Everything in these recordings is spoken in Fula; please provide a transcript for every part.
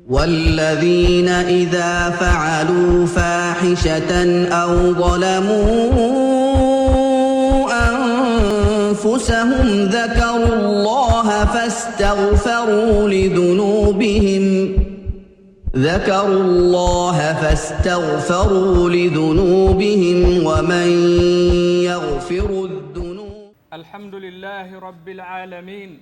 والذين إذا فعلوا فاحشة أو ظلموا أنفسهم ذكروا الله فاستغفروا لذنوبهم ومن يغفر الذنوب. الحمد لله رب العالمين،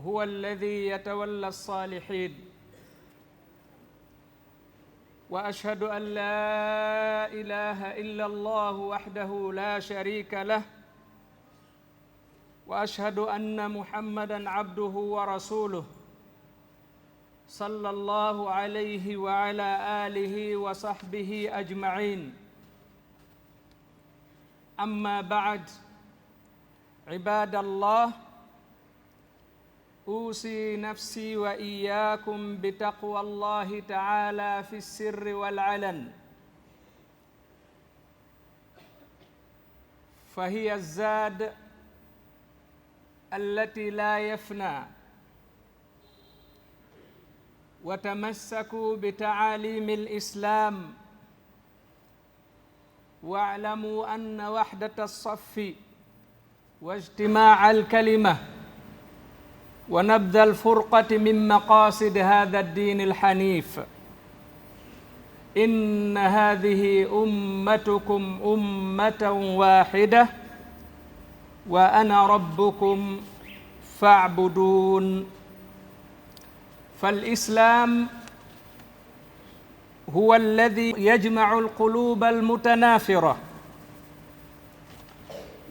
هو الذي يتولى الصالحين، وأشهد أن لا إله إلا الله وحده لا شريك له، وأشهد أن محمدًا عبده ورسوله صلى الله عليه وعلى آله وصحبه أجمعين. أما بعد، عباد الله، أوصي نفسي وإياكم بتقوى الله تعالى في السر والعلن، فهي الزاد التي لا يفنى. وتمسكوا بتعاليم الإسلام، واعلموا أن وحدة الصف واجتماع الكلمة ونبذ الفرقة من مقاصد هذا الدين الحنيف. إن هذه أمتكم أمة واحدة وأنا ربكم فاعبدون. فالإسلام هو الذي يجمع القلوب المتنافرة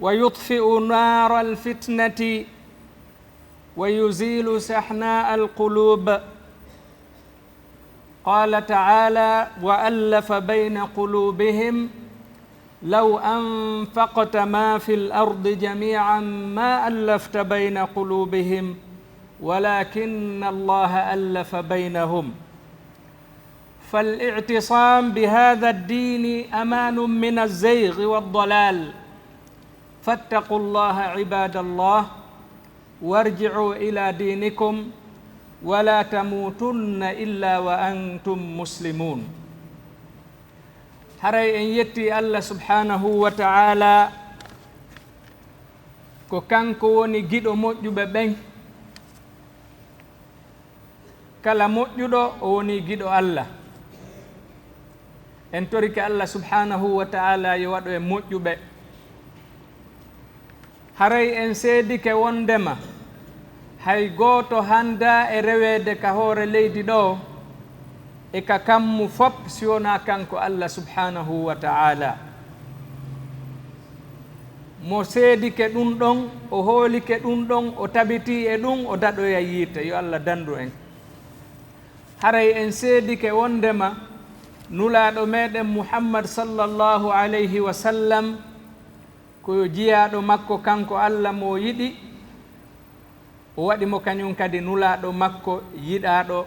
ويطفئ نار الفتنة ويزيل سحناء القلوب. قال تعالى: وألف بين قلوبهم لو أنفقت ما في الأرض جميعا ما ألفت بين قلوبهم ولكن الله ألف بينهم. فالاعتصام بهذا الدين أمان من الزيغ والضلال، فاتقوا الله عباد الله، وارجعوا إلى دينكم ولا تموتن إلا وأنتم مسلمون. haray en yetti Allah subhanahu wa ta'ala ko kanko woni giɗo moƴƴuɓe ɓen. kala moƴƴuɗo o woni giɗo Allah. en torike Allah subhanahu wa ta'ala yo waɗo en moƴƴuɓe. haray en seedike wondema hay gooto handa e rewede ka hoore leydi ɗo e ka kammu fop si wona kanko Allah subhanahu wa ta'ala. mo seedike ɗum ɗon, o hoolike ɗum ɗon, o tabiti e ɗum, o daɗoya yiite. yo Allah dandu en. haray en seedike wondema nulaaɗo meɗen Muhammad sallallahu alayhi wa sallam ko jiyaɗo makko kanko Allah mo yiɗi, o waɗi mo kañum kadi nulaaɗo makko yiɗaɗo.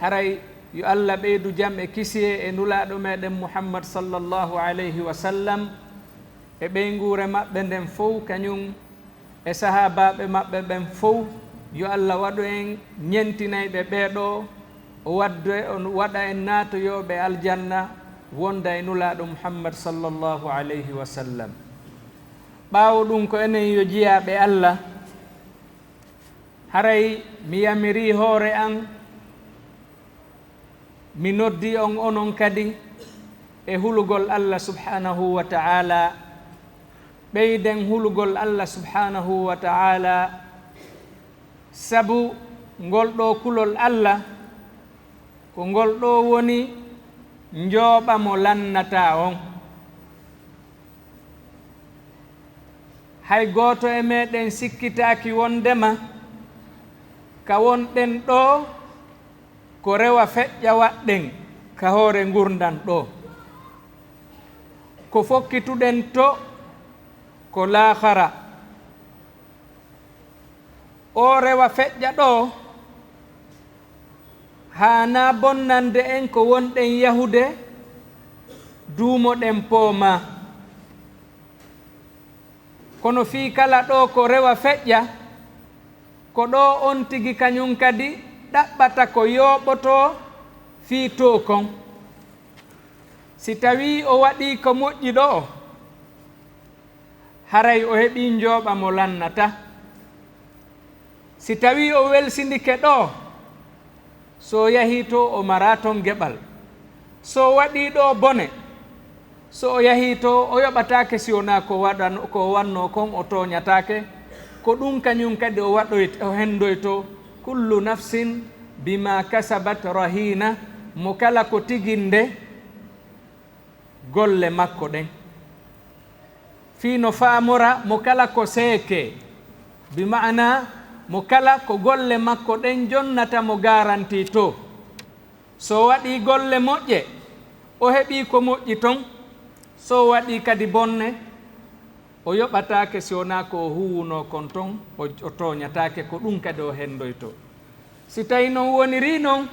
haray yo Allah ɓeydu jam e kisiye e nulaaɗo meɗen Muhammad sallallahu alayhi wa sallam e ɓeygure maɓɓe nden fof, kañum e sahabaɓe maɓɓe ɓen fof. yo Allah waɗu en ñentinayɓe ɓeeɗo, o waɗa en naatoyoɓe aljanna wonda e nulaaɗo Muhammad sallallahu alayhi wa sallam. ɓaawo ɗum ko enen yo jiyaɓe Allah, haray mi yamiri hoore an, mi noddi on onon kadi e hulugol Allah subhanahu wa ta'ala. ɓeyden hulugol Allah subhanahu wa ta'ala, sabu ngol ɗo kulol Allah ko ngol ɗo woni njooɓa mo lannata on. hay gooto e meɗen sikkitaaki wondema ka wonɗen ɗo ko rewa feƴƴa waɗɗen ka hoore ngurdan ɗo. ko fokkituɗen to ko laakhara. o rewa feƴƴa ɗo haana bonnande en ko wonɗen yahude duumoɗen pooma. kono fii kala ɗo ko rewa feƴƴa ko ɗo on tigi kañum kadi ɗaɓɓata ko yooɓoto fii to kon. Si tawi o waɗi ko moƴƴi ɗo haray o heɓi njooɓa mo lannata. Si tawi o welsindike ɗo so yahi to o mara ton geɓal. So waɗi ɗo bone so o yahi to o yoɓatake si wona ko wanno kon o toñatake. Ko ɗum kañum kadi o hendoyto kullu nafsin bima kasabat rahina, mo kala ko tiginde golle makko ɗen. Fii no faamora mo kala ko seeke, bi ma'ana mo kala ko golle makko ɗen jonnata mo garanti to. So waɗi golle moƴƴe o heɓi ko moƴƴi ton, so waɗi kadi bonne o yoɓatake si wona ko o huwuno kon ton o toñatake. Ko ɗum kadi o hendoyto. Si tawi non woniri non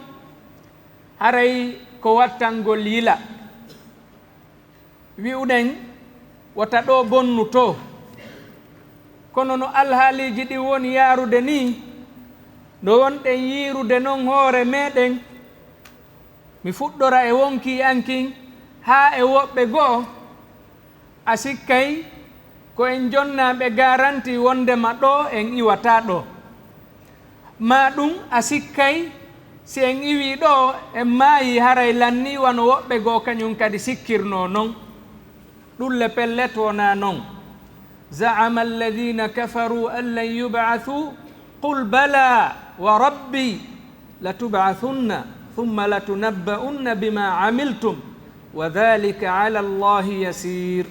haray ko wattangol yila. Wi'uɗen wata ɗo bonnu to, kono no alhaaliji ɗi woni yaarude ni, no wonɗen yiirude non hoore meɗen. Mi fuɗɗora e wonki ankin haa e woɓɓe goo a sikkay ko en jonnaɓe garanti wondema ɗo en iwata ɗo. Ma ɗum a sikkay si en iwi ɗo en maayi haray lanni wano woɓɓe goo kañum kadi sikkirno non. ɗulle pellet wona non. za'ama alladina kafaru an lan yub'athu qul bala wa rabbi latub'athunna thumma latunabba'unna bima amiltum wa dhalika ala allahi yasir.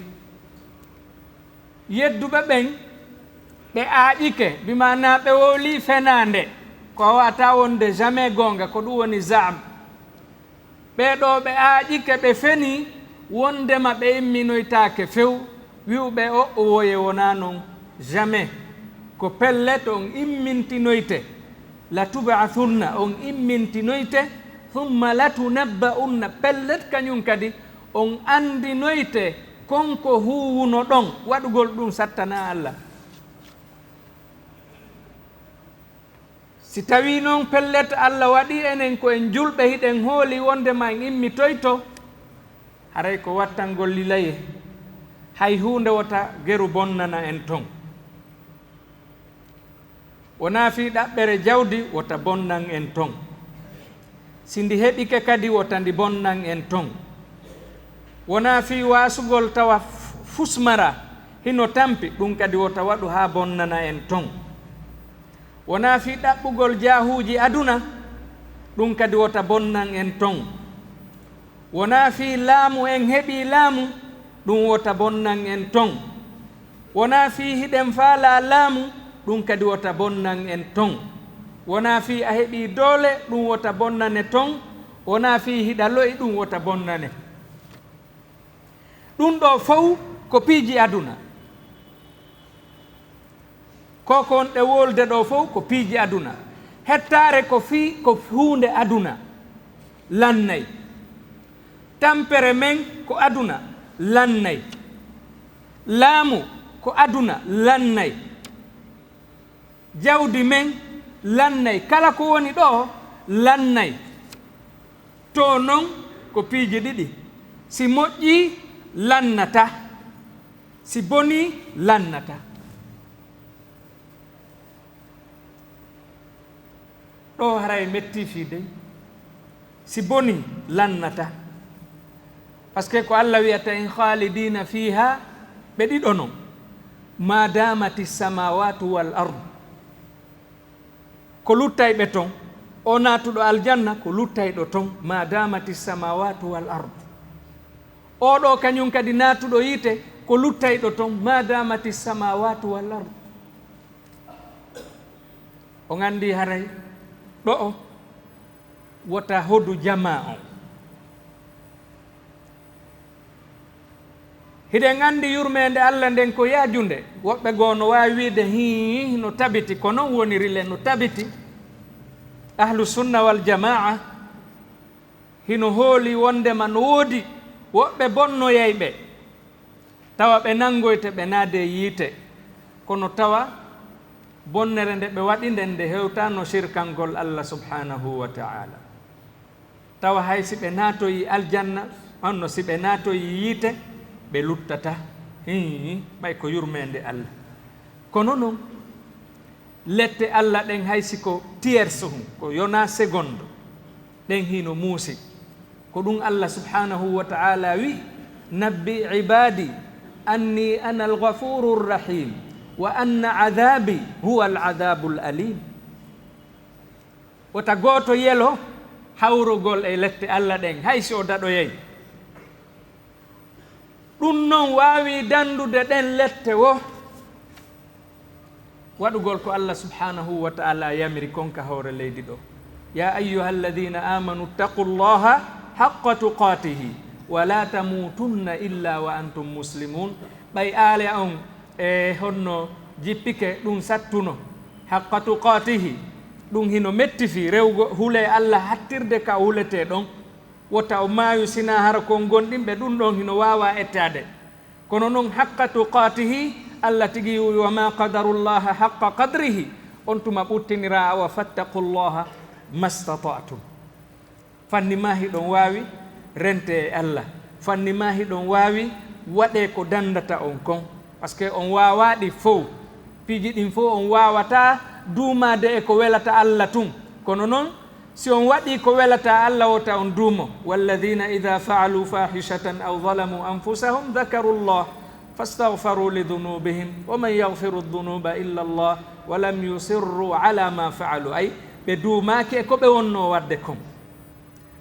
Yedduɓe ɓen ɓe aaƴike, bimana ɓe wowli fenande ko wata wonde jamais gonga, ko ɗum woni za'am. ɓeɗo ɓe aaƴike ɓe feni wondema ɓe imminoytake few. wi'uɓe o woye wona non jamais, ko pellet on immintinoyte. latub'athunna on immintinoyte, thumma latunabba'unna pellet kañum kadi on andinoyte konko huwuno ɗon. waɗugol ɗum sattana Allah. Si tawi noon pellet Allah waɗi enen ko en julɓe hiɗen hooli wondema en immitoyto, haray ko wattangol lilaye hay hunde wota geru bonnana en ton. wona fi ɗaɓɓere jawdi wota bonnan en ton. sindi heɓike kadi wota ndi bonnan en ton. wona fi wasugol tawa fusmara hino tampi, ɗum kadi wota waɗu ha bonnana en ton. wona fi ɗaɓɓugol jahuji aduna, ɗum kadi wota bonnan en ton. wona fi laamu en heɓi laamu, ɗum wota bonnan en ton. wona fi hiɗen faala laamu, ɗum kadi wota bonnan en ton. wona fi a heɓi doole, ɗum wota bonnane ton. wona fi hiɗa loyi, ɗum wota bonnane. ɗum ɗo fof ko piiji aduna. koko on ɗe wolde ɗo fof ko piiji aduna. hettare ko hunde aduna lannay. tampere men ko aduna lannay. laamu ko aduna lannay. jawdi men lannay. kala ko woni ɗo lannay. to non ko piiji ɗiɗi. si moƴƴi lannata, si boni lannata. ɗo haray metti fiide. si boni lannata, par ce que ko Allah wiyata en khalidina fiha, ɓe ɗiɗo non ma damati samawatu wal ard. ko luttay ɓe ton o natuɗo aljanna, ko luttay ɗo ton ma damati samawatu wal ard. oɗo kañum kadi natuɗo yite, ko luttay ɗo ton ma damati samawatu wal ard. o gandi haray ɗo o wota hodu jama on. hiɗen andi yurmede Allah nden ko yajunde. woɓɓe goo no wawi wiide hi no tabiti, ko noon wonirile no tabiti. ahlu sunna wal jamaa hino hooli wondema no woodi woɓɓe bonnoyayɓe tawa ɓe nangoyte ɓe naade yiite, kono tawa bonnere nde ɓe waɗi nden nde hewtano shirkangol Allah subhanahu wa ta'ala. Tawa hay si ɓe naatoyi aljanna honno si ɓe naatoyi yiite ɓe luttata ɓay ko yurmede Allah. Kono noon lette Allah ɗen hay si ko tierce hum ko yona seconde ɗen hino muusi ko ɗum Allah subhanahu wa ta'ala wi nabbi ibadi anni ana alghafuru rrahim wa anna adabi huwa aladabu alalim. wota gooto yelo hawrugol e lette Allah ɗen hay si o daɗoyay. ɗum noon waawi dandude ɗen lette wo waɗugol ko Allah subhanahu wa ta'ala yamiri konka hawre leydi ɗo. ya ayyuha alladina amanu ttaqu llaha haqqa tuqatihi wa la tamutunna illa wa antum muslimun. ɓay aale on e honno jippike ɗum sattuno haqqa tuqatihi ɗum hino mettifi rewgo hule Allah hattirde ka hulete ɗon wota o maayu sina hara kon gonɗinɓe ɗum ɗon hino wawa ettade. kono noon haqqa tuqatihi Allah tigi wa ma qadarullaha haqqa qadrihi on tuma ɓuttinira awa fattaqullaha mastata'tum. fanni ma hiɗon wawi rente e Allah, fanni ma hiɗon wawi waɗe ko dandata on kon, par ce que on wawaɗi fof piiji ɗin fof on wawata duumade e ko welata Allah tun. kono noon si on waɗi ko welata Allah wota on duumo. walladina ida faalu fahishatan aw zalamu anfusahum dhakaru llah fastaghfaru lidunubihim wa man yaghfiru dunuba illa Allah wa lam yusirru ala ma faalu. ay ɓe duumaki e ko ɓe wonno wadde kon,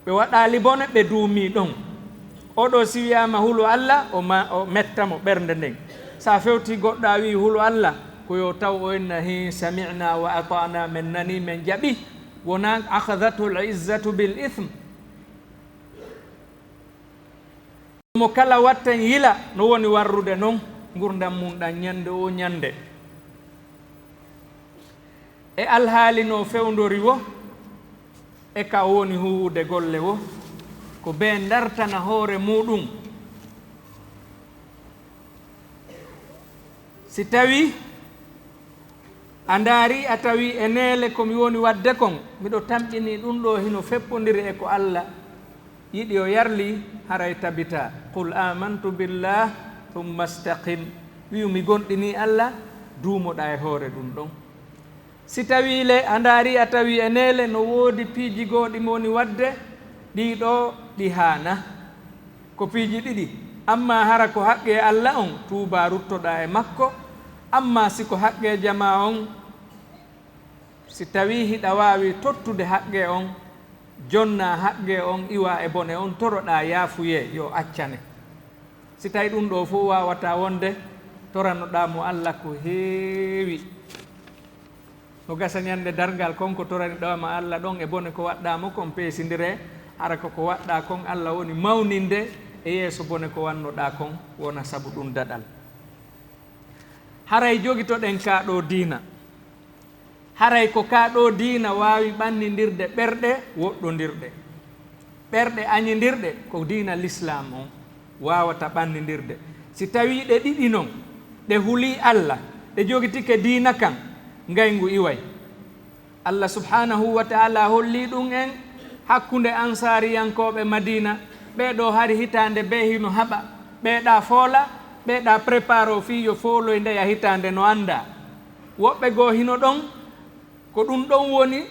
ɓe waɗali bone ɓe duumi ɗon. oɗo si wiyama hulu Allah o mettamo ɓernde nden. sa fewti goɗɗo wi hulu Allah ko yo taw o enna hi sami'na wa ata'na, men nani men jaɓi, wona akhadhatu al-izzatu bil ithm. mo kala watten yila no woni warrude noon gurdam mum ɗan ñande o ñande. e alhaali no fewndori wo e ka woni huwude golle wo ko be dartana hoore muɗum. si tawi a ndaari a tawi e neele komi woni wadde kon miɗo tamƴini ɗum ɗo hino feppodiri e ko Allah yiɗi o yarli haray tabita. qul amantu billah thumma staqim. wiyumi gonɗini Allah duumoɗa e hoore ɗum ɗon. si tawi le a ndaari a tawi e neele no woodi piiji gooɗi mowoni wadde ɗiɗo ɗi haana ko piiji ɗiɗi. amma hara ko haqqe Allah on tuuba ruttoɗa e makko. amma siko haqqe jama on si tawi hiɗa wawi tottude haqqe on jonna haqqe on iwa e bone on toroɗa yaafuye yo accane. si tawi ɗum ɗo fof wawata wonde toranoɗamo Allah ko heewi. no gasa ñande dargal kon ko toraniɗoma Allah ɗon e bone ko waɗɗamo kon peesidire hara koko waɗɗa kon Allah woni mawninde e yeeso bone ko wannoɗa kon wona sabu ɗum daɗal. haray jogitoɗen kaɗo diina. haray ko kaɗo diina wawi ɓannidirde ɓerɗe woɗɗodirɗe. ɓerɗe añidirɗe ko diina l'islam on wawata ɓannidirde. si tawi ɗe ɗiɗi noon ɗe huuli Allah ɗe jogitike diina kan ngaygu iway. Allah subhanahu wa ta'ala holli ɗum en hakkunde ansariyankoɓe Madina. ɓeɗo hari hitande be hino haɓa, ɓeɗa foola, ɓeɗa prépare o fi yo fooloy ndeya hitande no anda. woɓɓe goo hino ɗon ko ɗum ɗon woni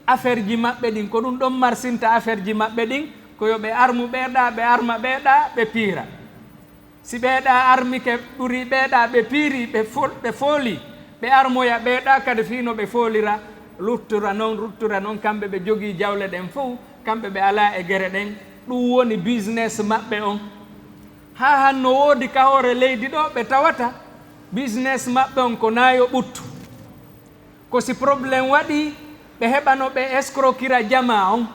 affaire ji maɓɓe ɗin, ko ɗum ɗon marsinta affaire ji maɓɓe ɗin, ko yo ɓe armu ɓeɗa, ɓe arma ɓeɗa, ɓe piira. si ɓeɗa armike ɓuri ɓeɗa, ɓe piiri, ɓe fooli, ɓe armoya ɓeɗa kadi fino ɓe foolira ruttura noon kamɓe ɓe jogii jawle ɗen fof, kamɓe ɓe ala e gere ɗen. ɗum woni business maɓɓe on. ha hanno woodi ka hoore leydi ɗo ɓe tawata business maɓɓe on ko naayo ɓuttu. ko si probléme waɗi ɓe heɓano ɓe escroquira jama on,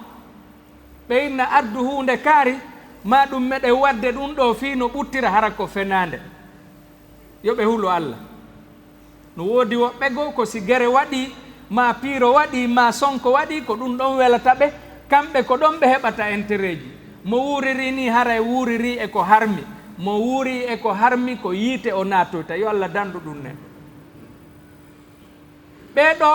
ɓe inna addu hunde kaari ma ɗum meɗen wadde ɗum ɗo fii no ɓuttira hara ko fenande. yo ɓe hulo Allah. no woodi woɓɓe goo ko si gere waɗi ma piiro waɗi ma sonko waɗi ko ɗum ɗon welata ɓe, kamɓe ko ɗon ɓe heɓata intérêt ji. mo wuuriri ni haray wuuriri e ko harmi, mo wuuri e ko harmi ko yiite o natoyta. yo Allah dandu ɗum nen. ɓeɗo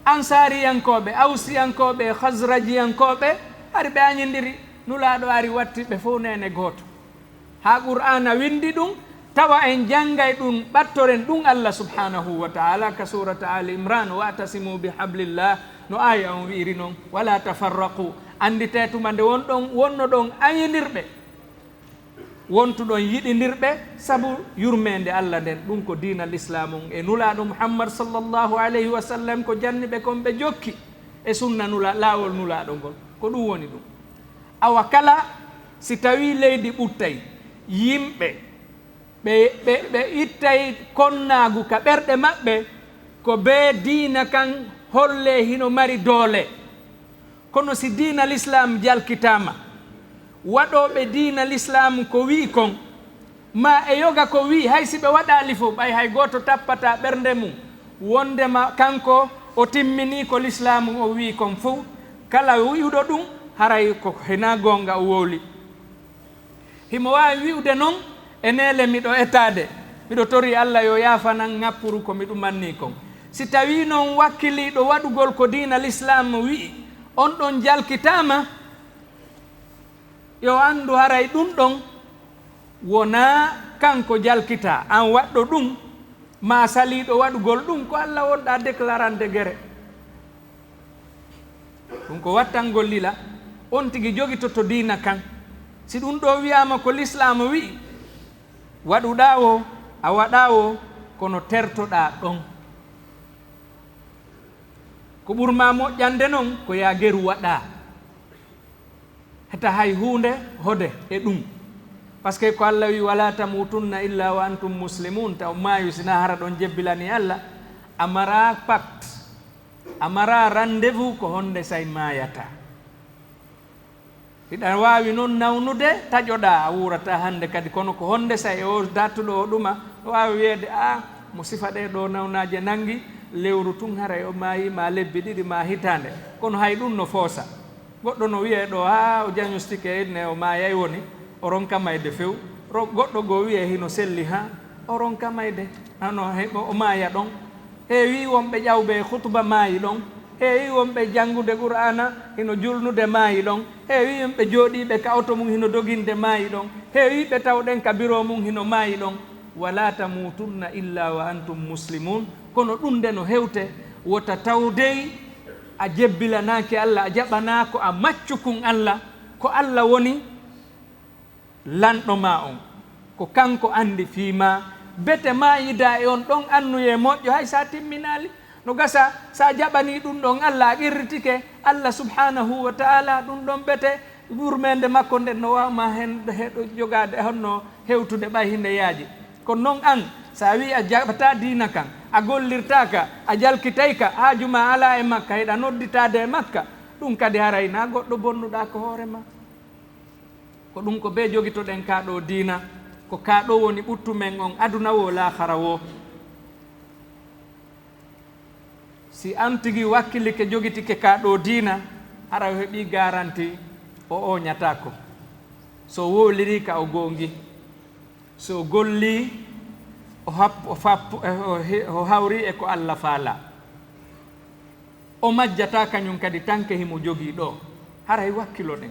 ansariyankoɓe awsiyankoɓe khasrajiyankoɓe ari ɓe añidiri nulaɗo ari watti ɓe fof nene goto ha qur'ana windi ɗum tawa en janggay ɗum ɓattoren ɗum Allah subhanahu wa ta'ala ka surata ali imran wa atasimu bi hablillah no aya on wiiri noon wala tafarraqu andite tuma nde wonno ɗon añidirɓe wontuɗon yiɗidirɓe sabu yurmede Allah nden ɗum ko dina l'islam on e nulaɗo Muhammad sallllahu alayhi wa sallam ko janniɓe kon ɓe jokki e sunna laawol nulaɗo ngol ko ɗum woni ɗum. Awa kala si tawi leydi ɓuttay yimɓe ɓe ittay konnagu ka ɓerɗe maɓɓe ko be diina kan holle hino mari doole, kono si diina l'islam jalkitama waɗoɓe diina l'islam ko wi kon ma e yoga ko wi hay si ɓe waɗali fof ɓay hay goto tappata ɓernde mum wondema kanko o timmini ko l'islam o wi kon fof kala wiwɗo ɗum haray ko hena gonga o wowli. Himo wawi wiwde noon enele miɗo etade miɗo tori Allah yo yafanan ŋappuru ko miɗum manni kon. Si tawi noon wakkiliɗo waɗugol ko diina l'islam wi on ɗon jalkitama yo andu haray ɗum ɗon wona kanko jalkita an waɗɗo ɗum ma saliɗo waɗugol ɗum ko Allah wonɗa déclarande guere ɗum ko wattangol lila on tigi jogitoto diina kan. Si ɗum ɗo wiyama ko l'islam wi waɗuɗa o a waɗa o kono tertoɗa ɗon ko ɓurma moƴƴande noon ko ya geru waɗa heta hay hunde hode e ɗum par ce que ko Allah wi wala tamutunna illa wa antum muslimun taw mayu sina hara ɗon jebbilani Allah amara pacte amara rendez-vous ko honde say mayata. Hiɗa wawi noon nawnude taƴoɗa a wurata hande kadi kono ko honde say o dattuɗo o ɗuma o wawi wiyede mo sifa ɗe ɗo nawnaje nangi lewru tun haray o mayi ma lebbi ɗiɗi ma hitande kono hay ɗum no foosa. Goɗɗo no wiye ɗo o diagnostike ne o mayay woni o ronka mayde few goɗɗo go wiye hino selli o ronka mayde hano o maya ɗon heewi wonɓe ƴawɓe khutba maayi ɗon heewi wonɓe janngude qur'ana hino julnude maayi ɗon heewi wonɓe jooɗiɓe ka oto mum hino doginde maayi ɗon heewi ɓe tawɗen ka biro mum hino maayi ɗon. wala tamutunna illa wa antum muslimun kono ɗum nde no hewte wota tawdey a jebbilanaki Allah a jaɓanako a maccukun Allah ko Allah woni lanɗo ma on ko kanko andi fiima bete mayida e on ɗon annuye moƴƴo hay sa timminali no gasa sa jaɓani ɗum ɗon Allah a qirritike Allah subhanahu wa ta'ala ɗum ɗon bete wurmende makko nden no wawma hen heɗo jogade honno hewtude ɓay hinde yaaji. Kono noon an sa wi a jaɓata diina kan a gollirtaka a jalkitayka haajuma ala e makka heɗa nodditade e makka ɗum kadi harayna goɗɗo bonnuɗa ko hoorema ko ɗum ko be jogitoɗen kaɗo diina ko kaɗo woni ɓuttumen on aduna wo lahara wo. Si an tigi wakkilike jogitike kaɗo diina hara o heeɓi garanti o oñatako so woliri ka o gongi so golli o hawri e ko Allah faala o majjata kañum kadi tanke himo jogii ɗo haray wakkilo ɗen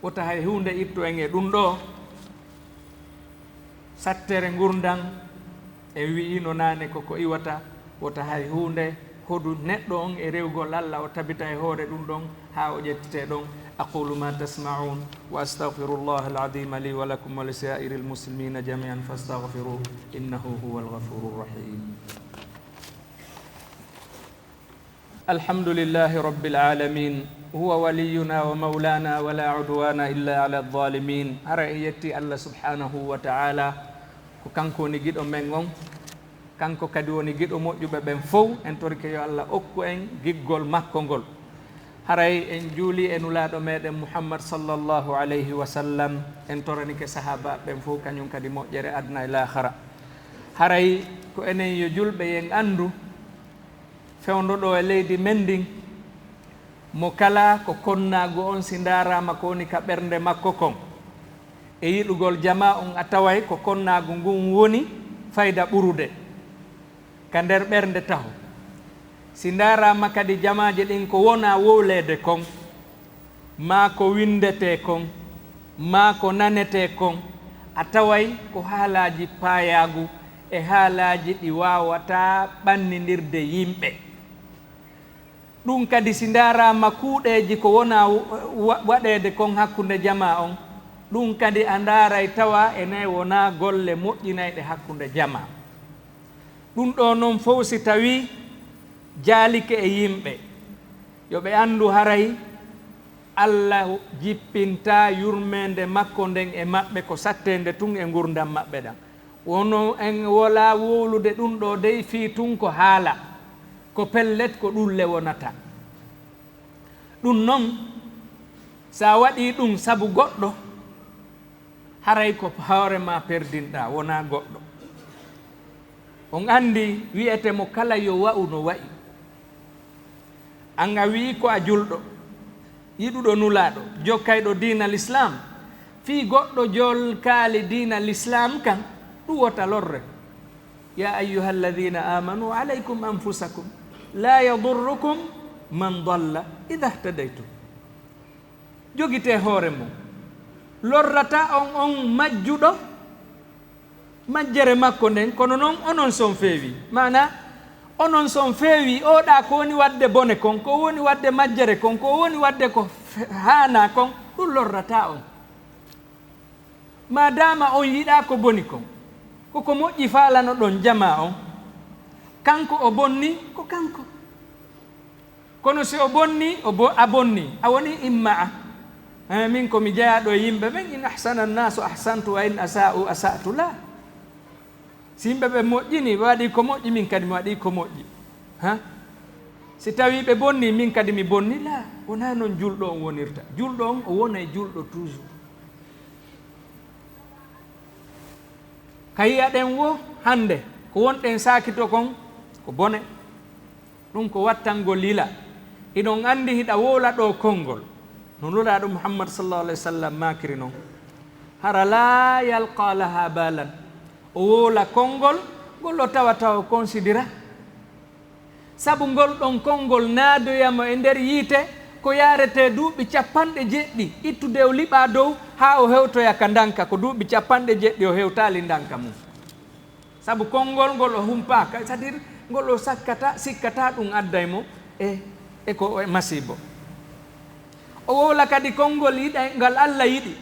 wota hay hunde itto en e ɗum ɗo sattere gurdan e wi'ino nane koko iwata wota hay hunde hodu neɗɗo on e rewgol Allah o tabita e hoore ɗum ɗon ha o ƴettite ɗon. أقول ما تسمعون وأستغفر الله العظيم لي ولكم ولسائر المسلمين جميعا فاستغفروه إنه هو الغفور الرحيم. الحمد لله رب العالمين هو ولينا ومولانا ولا عدوان إلا على الظالمين. أرأيتي الله سبحانه وتعالى كانكو نجد أمنغم كانكو كدو نجد أمو جبه بنفو انتورك يا الله أكو إن جيغول مكونغول haray en juuli e nulaaɗo meɗen Muhammad sallallahu alayhi wa sallam en toranike sahaba ɓen fof kañum kadi moƴƴere adna e lahara. Haray ko enen yo julɓe yen anndu fewndo ɗo e leydi men ndin mo kala ko konnaagu on si ndaarama ko woni ka ɓernde makko kon e yiɗugol jama on a taway ko konnaagu ngun woni fayda ɓurude ka nder ɓernde taho si ndarama kadi jamaje ɗin ko wona wowlede kon ma ko windete kon ma ko nanete kon a taway ko haalaji payagu e haalaji ɗi wawata ɓannidirde yimɓe. ɗum kadi si ndarama kuuɗeji ko wona waɗede kon hakkunde jama on, ɗum kadi a ndaray tawa ene wona golle moƴƴinayɗe hakkunde jama. ɗum ɗo noon fof si tawi jaalike e yimɓe yoɓe andu haray Allah jippinta yurmede makko nden e maɓɓe ko sattede tun e gurdam maɓɓe ɗan. wono en wola wowlude ɗum ɗo dey fi tun ko haala ko pellet ko ɗulle wonata. ɗum noon sa waɗi ɗum sabu goɗɗo haray ko hoorema perdinɗa wona goɗɗo. on andi wiyete mo kala yo wa'u no wa'i. an a wi ko a julɗo yiɗuɗo nulaɗo jokkayɗo dina l'islam fi goɗɗo jolkaali dina l'islam kan ɗum wota lorre. ya ayyuha alladina amanu alaykum anfusakum la yadurrukum man dalla ida htadaytum. jogite hoore mum lorrata on majjuɗo majjere makko nden, kono noon onon son feewi. mana onon son feewi oɗa ko woni wadde bone kon, ko woni wadde majjere kon, ko woni wadde ko haana kon, ɗum lorrata on. madama on yiɗa ko boni kon, koko moƴƴi faalano ɗon jama on, kanko o bonni ko kanko. kono si o bonni a bonni, a woni imma'a. min komi jeyaɗo e yimɓe ɓen, in ahsana nnasu ahsantu wa in asa'u asa'tu la. si yimɓe ɓe moƴƴini ɓe waɗi ko moƴƴi, min kadi mi waɗi ko moƴƴi. si tawi ɓe bonni, min kadi mi bonni la. wona noon julɗo on wonirta. julɗo on o wonay julɗo toujours. kayiya ɗen wo hande ko wonɗen sakito kon ko bone. ɗum ko wattango lila. iɗon andi hiɗa wola ɗo konngol no nulaɗo Muhammad sallallahu alaihi wasallam makiri noon, hara la yalqa laha balan. o wola konngol ngol o tawata o considéra, sabu ngol ɗon konngol naadoyamo e nder yiite ko yarete duuɓi 90 ittude o liɓa dow ha o hewtoya ka ndanka ko duuɓi 90 o hewtali ndanka mum. sabu konngol ngol o humpa, c'est à dire ngol o sikkata ɗum adday mo e ko masibo. o wola kadi konngol yiɗa ngal Allah yiɗi,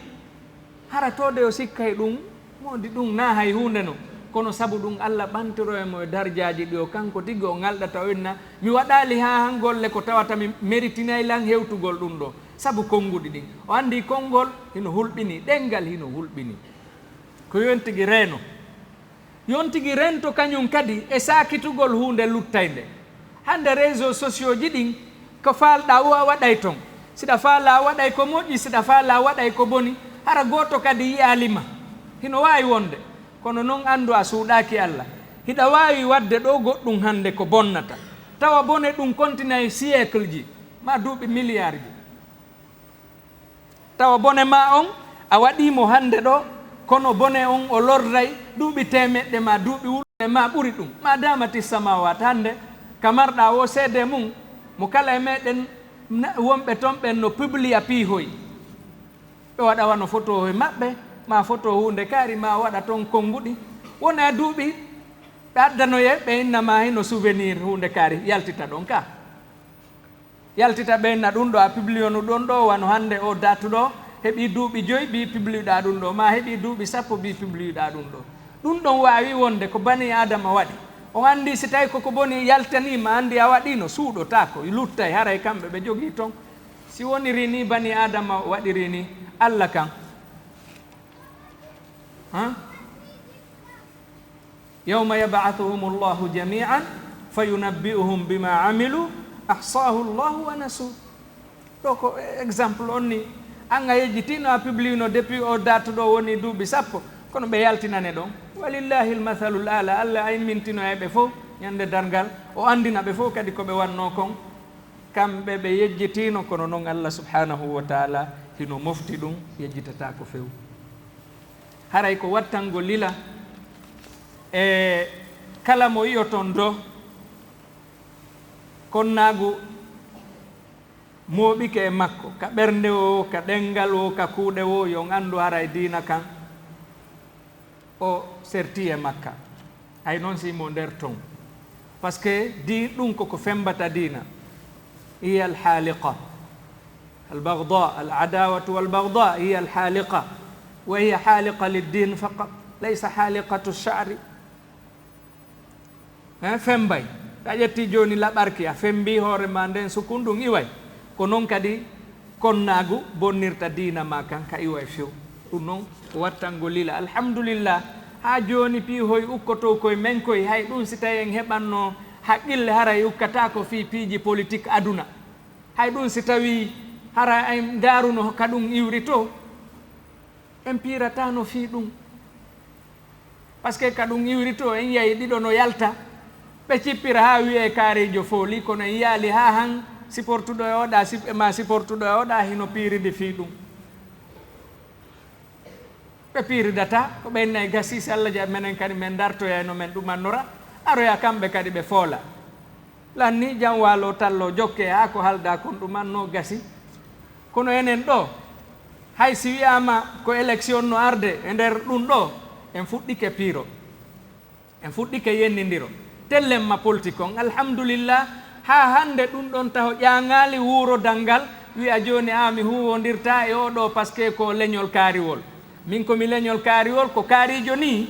hara tode o sikkay ɗum modi ɗum na hay hunde no, kono sabu ɗum Allah ɓantiro e mo e darjaji ɗi o kanko tigi o ngalɗata o inna mi waɗali ha hangolle ko tawata mi méritinay lan hewtugol ɗum ɗo sabu konnguɗi ɗin. o andi konngol hino hulɓini, ɗengal hino hulɓini. ko yontigi reeno, yontigi rento kañum kadi e sakitugol hunde luttayde. hande réseaux sociaux ji ɗin ko falɗa o a waɗay ton, siɗa faala a waɗay ko moƴƴi, siɗa faala a waɗay ko boni, hara goto kadi yiyalima. hino wawi wonde, kono noon andu a suuɗaki Allah. hiɗa wawi wadde ɗo goɗɗum hande ko bonnata, tawa bone ɗum continue siècle ji ma duuɓi milliard ji. tawa bone ma on a waɗimo hande ɗo, kono bone on o lorray duuɓi temeɗɗe ma duuɓi wulɗe ma ɓuri ɗum. ma damati samawat hande kamarɗa o seede mum mo kala e meɗen wonɓe toon ɓen no publia piihoy, ɓe waɗa wano photo e maɓɓe, ma photo hunde kaari ma waɗa toon konnguɗi, wona duuɓi ɓe addanoye ɓe innama hino souvenir hunde kaari yaltita ɗon ka. yaltita ɓe inna ɗum ɗo a publionu ɗon ɗo, wano hande o datuɗo heɓi duuɓi 5 ɓi publiuɗa ɗum ɗo, ma heɓi duuɓi 10 ɓi publiuɗa ɗum ɗo. ɗum ɗon wawi wonde ko bani adama waɗi. on andi si tawi koko boni yaltanima, andi a waɗino suuɗotako luttay, haray kamɓe ɓe jogui toon. si woniri ni bani adama waɗiri ni, Allah kan yawma yab'athuhum llahu jami'an fayunabbi'uhum bima amilu ahsahu llahu wa nasu. ɗo ko exemple on ni, an a yejjitino a publino depuis o date ɗo woni duuɓi 10, kono ɓe yaltinane ɗon. walillahi lmathalu l ala. Allah a immintino e ɓe fof ñande dargal, o andina ɓe fof kadi koɓe wanno kon. kamɓe ɓe yejjitino, kono noon Allah subhanahu wa taala hino mofti ɗum, yejjitata ko few. haray ko wattango lila e kala mo yiyoton do konnagu moɓike e makko ka ɓernde o ka ɗengal o ka kuuɗe o yo anndu hara e diina kan o serti e makka hay noon simo nder ton par ce que di ɗum koko fembata diina hiya alhaliqa albagda aladawatu walbagda hiya alhaliqa wa hiya haliqa liddin faqat laysa haliqatu sha'ri fembay sa ƴetti joni laɓarki a fembi hoore ma nden sukun ɗum iway ko noon kadi konnagu bonnirta diina ma kan ka iway few ɗum noon wattango lila alhamdulillah ha joni piihoy ukkoto koye men koye hay ɗum si tawi en heɓanno haqqille haray ukkata ko fi piiji politique aduna hay ɗum si tawi hara en daruno ka ɗum iwri to en pirata no fi ɗum par ce que ka ɗum iwri to en yeyi ɗiɗo no yalta ɓe cippira ha wiye kaarijo fooli kono en yaali ha han siportuɗo e oɗa siɓɓe ma siportuɗo e oɗa hino piiride fi ɗum ɓe piiridata ko ɓenna e gasi si Allah jaɓi menen kadi men dartoya no men ɗumannora aroya kamɓe kadi ɓe foola lanni jam waalo tallo jokke ha ko halda kon ɗumanno gasi kono enen ɗo hay si wiyama ko élection no arde e nder ɗum ɗo en fuɗɗike piiro en fuɗɗike yennidiro tellenma politique on alhamdulillah ha hande ɗum ɗon taho ƴaŋali wuuro dangal wiya joni mi huwondirta e oɗo par ce que ko leñol kaariwol min komi leñol kaariwol ko kaarijo ni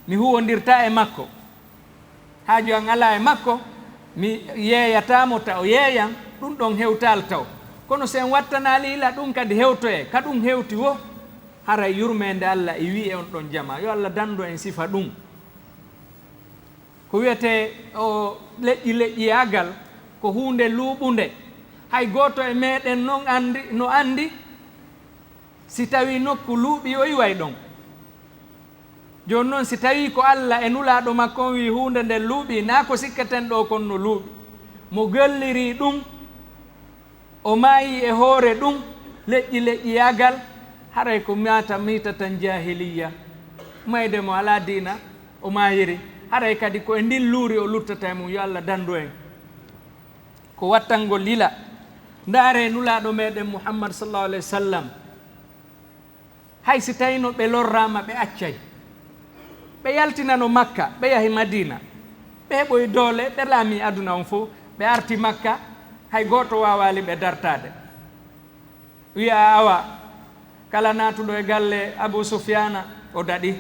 mi huwondirta e makko haaju an ala e makko mi yeeyatamo taw yeeyan ɗum ɗon hewtal taw kono sen wattanali ila ɗum kadi hewtoye ka ɗum hewti wo haray yurmede Allah e wi e on ɗon jama yo Allah dandu en sifa ɗum ko wiyete o leƴƴiyagal ko hunde luuɓunde hay goto e meɗen noon no andi si tawi nokku luuɓi o iway ɗon joni noon si tawi ko Allah e nulaɗo makko on wi hunde nde luuɓi na ko sikkaten ɗo kon no luuɓi mo golliri ɗum o maayi e hoore ɗum leƴƴiyagal haray ko mita tan jahiliya mayde mo ala diina o maayiri haray kadi ko e ndin luuri o luttata mum yo Allah dandu en ko wattango lila ndaare nulaɗo meɗen Muhammad sallallahu alayhi wa sallam hay si tawino ɓe lorrama ɓe accay ɓe yaltinano makka ɓe yahi madina ɓe heɓoy doole ɓe laami aduna on fof ɓe arti makka hay goto wawali ɓe dartade wiya awa kala natuɗo e galle Abou Soufiana o daɗi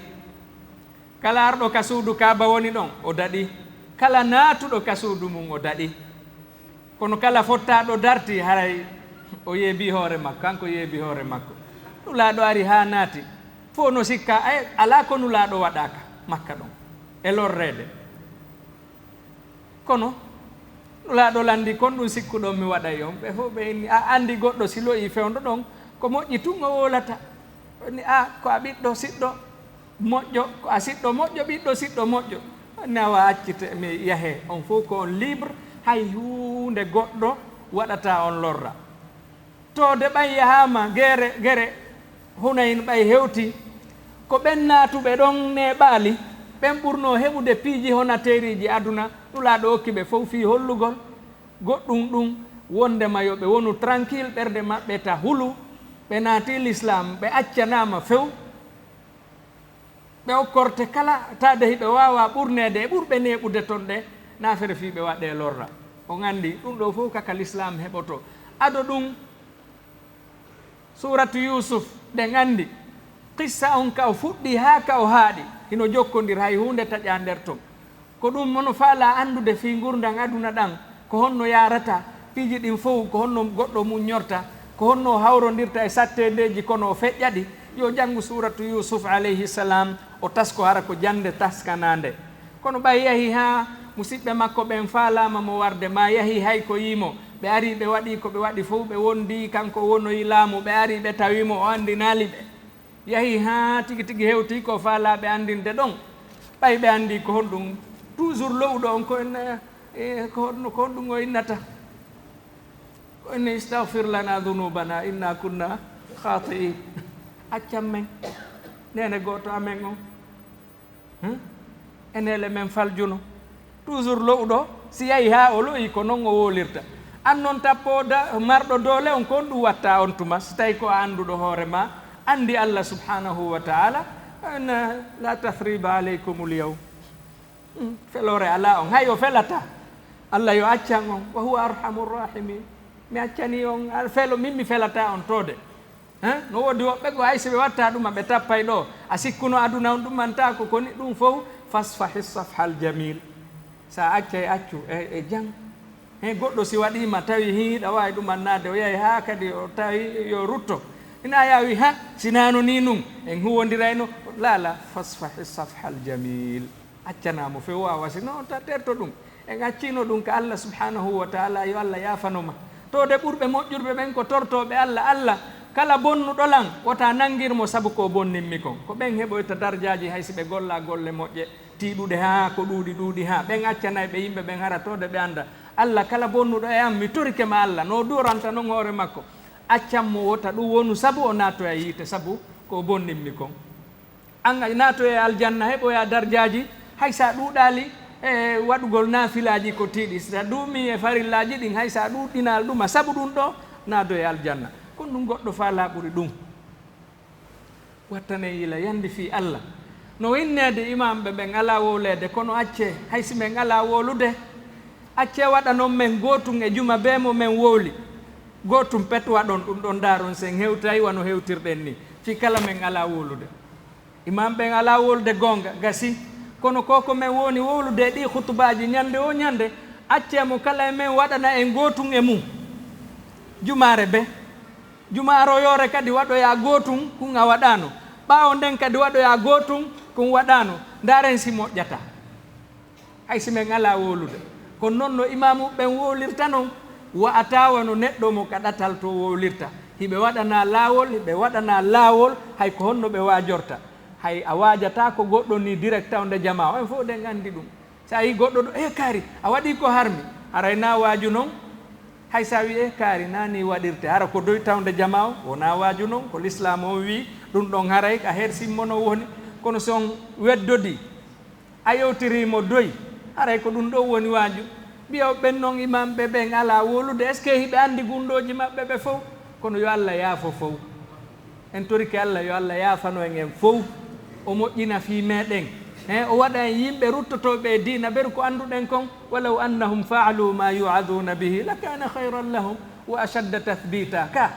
kala arɗo ka suudu Kaaba woni ɗon o daɗi kala natuɗo ka suudu mum o daɗi kono kala fottaɗo darti haray o yeebi hoore makko kanko yeebi hoore makko nulaɗo ari ha naati fo no sikka ala ko nulaɗo waɗaka makka ɗon e lorrede kono nulaɗo landi kon ɗum sikkuɗon mi waɗay on ɓe fof ɓe inni a andi goɗɗo si loyi fewdo ɗon ko moƴƴi tun o wolata ni ko a ɓiɗɗo siɗɗo moƴƴo ko a siɗɗo moƴƴo ɓiɗɗo siɗɗo moƴƴo ni awa accite mi yahe on fof ko on libre hay hunde goɗɗo waɗata on lorra to de ɓay yahama gere Hunayn ɓay hewti ko ɓen natuɓe ɗon ne ɓaali ɓen ɓurno heɓude piiji honateriji aduna nulaɗo hokki ɓe fof fi hollugol goɗɗum ɗum wondema yo ɓe wonu tranquille ɓerde maɓɓe ta hulu ɓe naati l'islam ɓe accanama few ɓe okkorte kala tade hiɓe wawa ɓurnede e ɓurɓe neɓude ton ɗe nafere fi ɓe waɗe lorra on andi ɗum ɗo fof kaka l'islam heɓoto ado ɗum suratu Yusuf ɗen andi qissa on ka o fuɗɗi ha ka o haaɗi hino jokkodir hay hunde taƴa nder ton ko ɗum mono faala andude fi gurdan aduna ɗan ko honno yarata piiji ɗin fof ko honno goɗɗo mum ñorta ko honno hawrodirta e sattedeji kono o feƴƴaɗi yo janngu suratu Yusuf alayhi salam o tasko hara ko jande taskanande kono ɓay yahi ha musidɓe makko ɓen faalama mo warde ma yahi hay ko yimo ɓe ari ɓe waɗi ko ɓe waɗi fof ɓe wondi kanko wonoyi laamu ɓe ari ɓe tawimo o andinali ɓe yahi ha tigi tigi hewti ko faalaɓe andinde ɗon ɓay ɓe andi ko honɗum toujours lowɗo on ko honɗum o innata ko inni istahfir lana dunubana inna kunna khati'in accam men nene goto amen on enele men faljuno toujours lowɗo si yahi ha o loyi ko noon o wolirta. An noon tappoda marɗo doole on kon ɗum watta on tuma so tawi ko annduɗo hoore ma andi Allah subhanahu wa taala la tathriba aleykumul yawm felore ala on hay o felata Allah yo accan on wa huwa arhamur rahimin mi accani on felo min mi felata on tode no wodi woɓɓe go hay so ɓe watta ɗum ɓe tappay ɗo a sikkuno aduna on ɗumanta ko koni ɗum fof fasfahi safhal jamil sa accay accu e jang goɗɗo si waɗima tawi hiiɗa wawi ɗumannade o yahi ha kadi o tawi yo rutto ina yawi ha sinano ni nun en huwodirayno lala fasfahi safhal jamil accanamo few wawa sino ta terto ɗum en accino ɗum ka Allah subhanahu wa taala yo Allah yafanoma to de ɓurɓe moƴƴurɓe ɓen ko tortoɓe Allah kala bonnuɗolan wota nangirmo saabu ko bonninmi kon ko ɓen heɓoyta dardiaji hay si ɓe golla golle moƴƴe tiɗuɗe ha ko ɗuuɗi ha ɓen accanay ɓe yimɓe ɓen hara tode ɓe anda Allah kala bonnuɗo e am mi torike ma Allah no duranta noon hoore makko accanmo wota ɗum wonu saabu o natoya yiite saabu ko bonninmi kon an natoye aljanna heɓoya dardiaji hay sa ɗuuɗali e waɗugol nafilaji ko tiiɗi sa ɗumi e farillaji ɗin hay sa ɗuɗɗinal ɗuma saabu ɗum ɗo nadoye aljanna kono ɗum goɗɗo fa laaɓuri ɗum wattane yila yandi fi Allah no winnede imamɓe ɓen ala wowlede kono acce haysi men ala wolude acce waɗa noon men gotum e juma be mo men wowli gotum petwa ɗon ɗum ɗon daron sen hewtayi wano hewtirɗen ni fi kala men ala wolude imam ɓen ala wolude gonga gasi kono koko men woni wowlude ɗi hutubaji ñande o ñande accemo kala e men waɗana en gotum e mum jumare be jumaroyore kadi waɗoya gotum kun a waɗano ɓawo nden kadi waɗoya gotum kun waɗano daren si moƴƴata hay si men ala wolude kono noon no imamu ɓen wowlirta noon wa'atawa no neɗɗo mo kaɗatal to wowlirta hiɓe waɗana laawol hay ko honno ɓe wajorta hay a wajata ko goɗɗo ni direct tawde jama o en fof ɗen andi ɗum sa yi goɗɗo ɗo kaari a waɗi ko harmi arayna waju noon hay sa wi kaari nani waɗirte hara ko doy tawde jama o wona waju noon ko l'islam o wi ɗum ɗon haray a her simmono woni kono son weddodi a yewtirimo doy haray ko ɗum ɗo woni waju ɓiyaw ɓen noon imamɓe ɓen ala wolude est ce que hiɓe andi gunɗoji maɓɓe ɓe fof kono yo Allah yaafo fof en torike Allah yo Allah yaafano en fof o moƴƴina fi meɗen o waɗa en yimɓe ruttotoɓe e dina ɓeru ko anduɗen kon walaw annahum faalu ma yu'aduna bihi lakana hayran lahum wa ashadda tathbita ka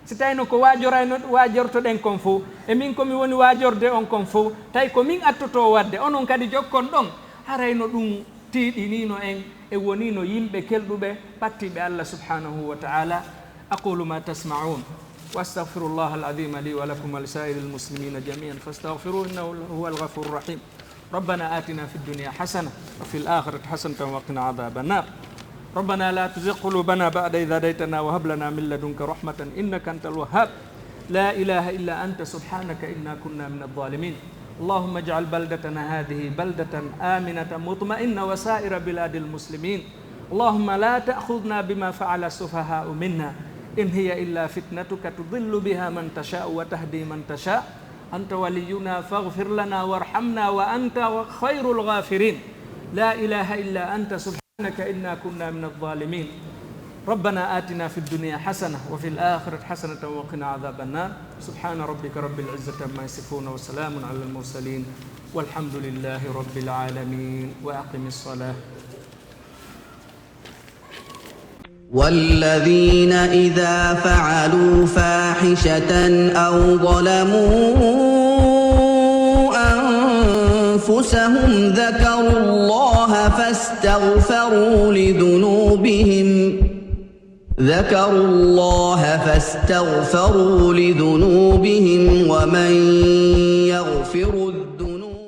si tawino ko wajortoɗen kon fof e min komi woni wajorde on kon fof tawi ko min attoto wadde onon kadi jokkon ɗon harayno ɗum tiiɗinino en e wonino yimɓe kelɗuɓe pattiɓe Allah subhanahu wa ta'ala aqulu ma tasma'un واستغفر الله العظيم لي ولكم ولسائر المسلمين جميعا فاستغفروه انه هو الغفور الرحيم ربنا آتنا في الدنيا حسنه وفي الآخرة حسنه وقنا عذاب النار ربنا لا تزغ قلوبنا بعد إذ هديتنا وهب لنا من لدنك رحمة إنك أنت الوهاب لا إله إلا أنت سبحانك إنا كنا من الظالمين اللهم اجعل بلدتنا هذه بلدة آمنة مطمئنة وسائر بلاد المسلمين اللهم لا تأخذنا بما فعل السفهاء منا إن هي إلا فتنتك تضل بها من تشاء وتهدي من تشاء أنت ولينا فاغفر لنا وارحمنا وأنت خير الغافرين لا إله إلا أنت سبحانك إنا كنا من الظالمين ربنا آتنا في الدنيا حسنة وفي الآخرة حسنة وقنا عذاب النار سبحان ربك رب العزة عما يصفون وسلام على المرسلين والحمد لله رب العالمين وأقم الصلاة والذين إذا فعلوا فاحشة أو ظلموا أنفسهم ذكروا الله فاستغفروا لذنوبهم ومن يغفر الذنوب